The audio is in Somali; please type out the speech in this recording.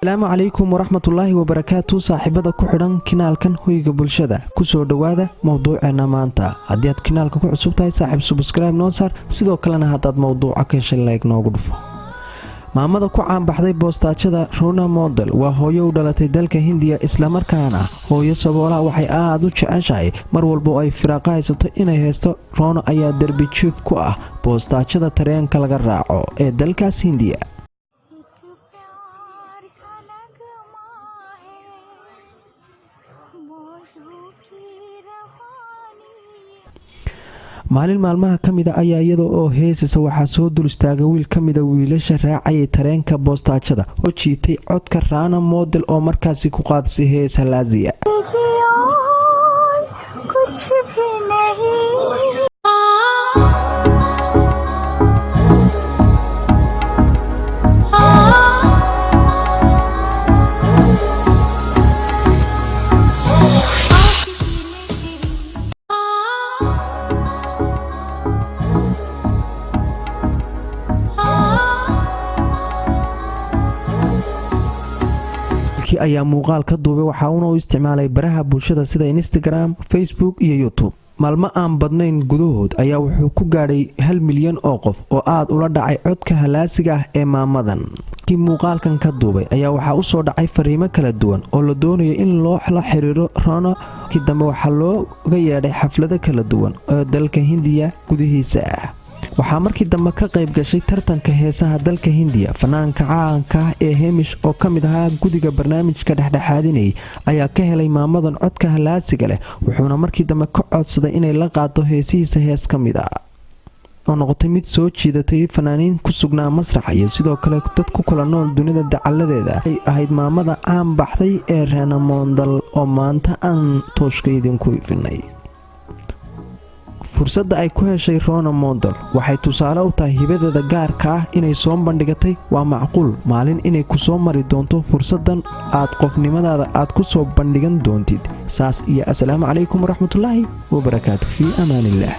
السلام عليكم ورحمة الله وبركاته صاحبada ku xidhan kanaalkan hoyga bulshada ku soo dhawaada mowduuceena maanta haddii aad kanaalka ku cusub tahay saaxiib subscribe noo saar sidoo kalena haddaad mowduuca ka heshay like noogu dhufo maamada ku caan baxday boostaajada Rona Model waa hooyo u dhalatay dalka Hindiya isla markaana hooyo saboolaha waxay aad u jeceshahay mar walba ay firaaqo haysato inay haysto Rona ayaa darbi jiif ku ah boostaajada tareenka laga raaco ee dalkaas Hindiya maalin maalmaha kamida ayaa iyada oo heesaysa waxaa soo dul istaagay wiil kamida wiilasha raacay tareenka boostaajada oo jiitay codka Rona Model oo markaasi ku qaadisay hees Halaaziya ayaa muuqaal ka duubay waxa uu isticmaalay baraha bulshada sida Instagram, Facebook iyo YouTube. maalmo aan badnayn gudahood ayaa wuxuu ku gaadhay 1 milyan oo qof oo aad ula dhacay codka halaasiga ah ee maamadan. kii muuqaalkan ka duubay ayaa waxa uu soo dhacay fariimo kala duwan oo la doonayo in loo xiriiro Rona kii dambe waxa looga yeedhay xaflado kala duwan oo dalka Hindiya gudihiisa ah. waxaa markii dambe ka qayb gashay tartanka heesaha dalka Hindiya fanaanka caanka ah ee Hamish oo kamid ahaa gudiga barnaamijka dhexdhexaadinay ayaa ka helay maamadan codka halaasiga leh wuxuuna markii dambe ka codsaday inay la qaato heesihiisa hees kamid ah oo noqotay mid soo jiidatay fanaaniin ku sugnaa masraxa iyo sidoo kale dad ku kala nool dunida dacaladeeda ay ahayd maamada caan baxday ee Rona Model oo maanta aan tooshka idinku ifinay fursadda ay ku heshay Rona Model waxay tusaale u tahay hibadeeda gaarka ah inay soo bandhigatay waa macquul maalin inay ku soo mari doonto fursadan aad qofnimadaada aad ku soo bandhigan doontid saas iyo assalaamu calaykum waraxmatullaahi wabarakaatuh fi amaanillah